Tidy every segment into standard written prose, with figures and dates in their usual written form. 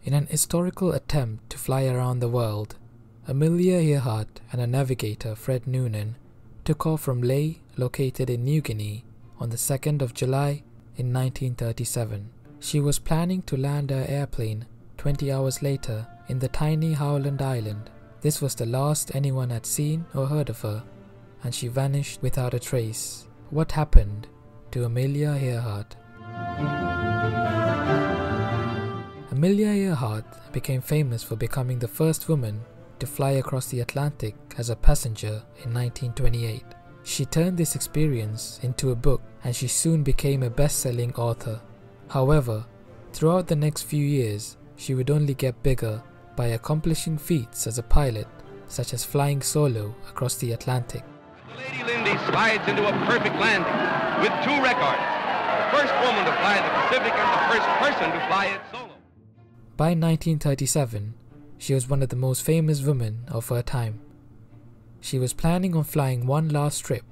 In an historical attempt to fly around the world, Amelia Earhart and her navigator Fred Noonan took off from Lae, located in New Guinea, on the 2nd of July in 1937. She was planning to land her airplane 20 hours later in the tiny Howland Island. This was the last anyone had seen or heard of her, and she vanished without a trace. What happened to Amelia Earhart? Amelia Earhart became famous for becoming the first woman to fly across the Atlantic as a passenger in 1928. She turned this experience into a book, and she soon became a best-selling author. However, throughout the next few years, she would only get bigger by accomplishing feats as a pilot, such as flying solo across the Atlantic. Lady Lindy slides into a perfect landing with 2 records. The first woman to fly the Pacific and the first person to fly it solo. By 1937, she was one of the most famous women of her time. She was planning on flying one last trip,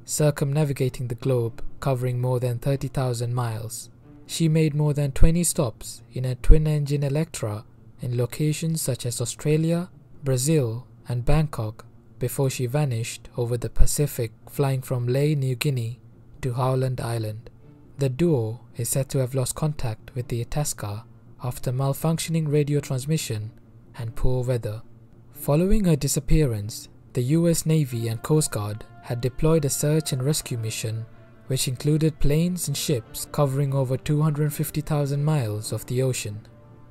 circumnavigating the globe, covering more than 30,000 miles. She made more than 20 stops in a twin-engine Electra in locations such as Australia, Brazil, and Bangkok before she vanished over the Pacific, flying from Lae, New Guinea to Howland Island. The duo is said to have lost contact with the Itasca after malfunctioning radio transmission and poor weather. Following her disappearance, the US Navy and Coast Guard had deployed a search and rescue mission which included planes and ships covering over 250,000 miles of the ocean.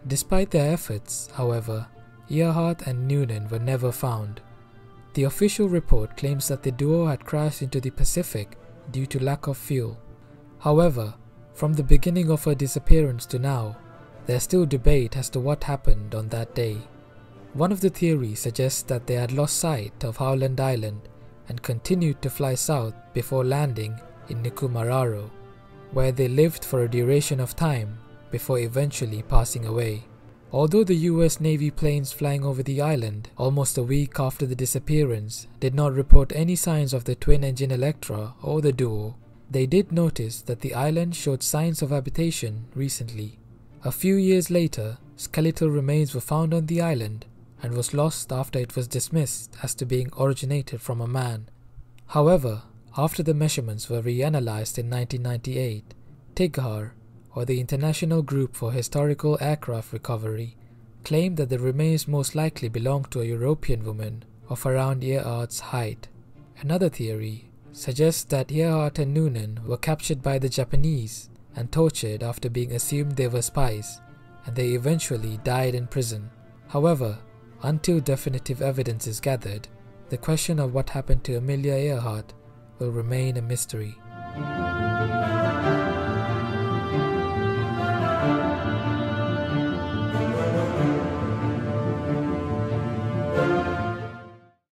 Despite their efforts, however, Earhart and Noonan were never found. The official report claims that the duo had crashed into the Pacific due to lack of fuel. However, from the beginning of her disappearance to now, there's still debate as to what happened on that day. One of the theories suggests that they had lost sight of Howland Island and continued to fly south before landing in Nikumaroro, where they lived for a duration of time before eventually passing away. Although the US Navy planes flying over the island almost a week after the disappearance did not report any signs of the twin-engine Electra or the duo, they did notice that the island showed signs of habitation recently. A few years later, skeletal remains were found on the island and was lost after it was dismissed as to being originated from a man. However, after the measurements were reanalyzed in 1998, TIGHAR, or the International Group for Historical Aircraft Recovery, claimed that the remains most likely belonged to a European woman of around Earhart's height. Another theory suggests that Earhart and Noonan were captured by the Japanese and tortured after being assumed they were spies, and they eventually died in prison. However, until definitive evidence is gathered, the question of what happened to Amelia Earhart will remain a mystery.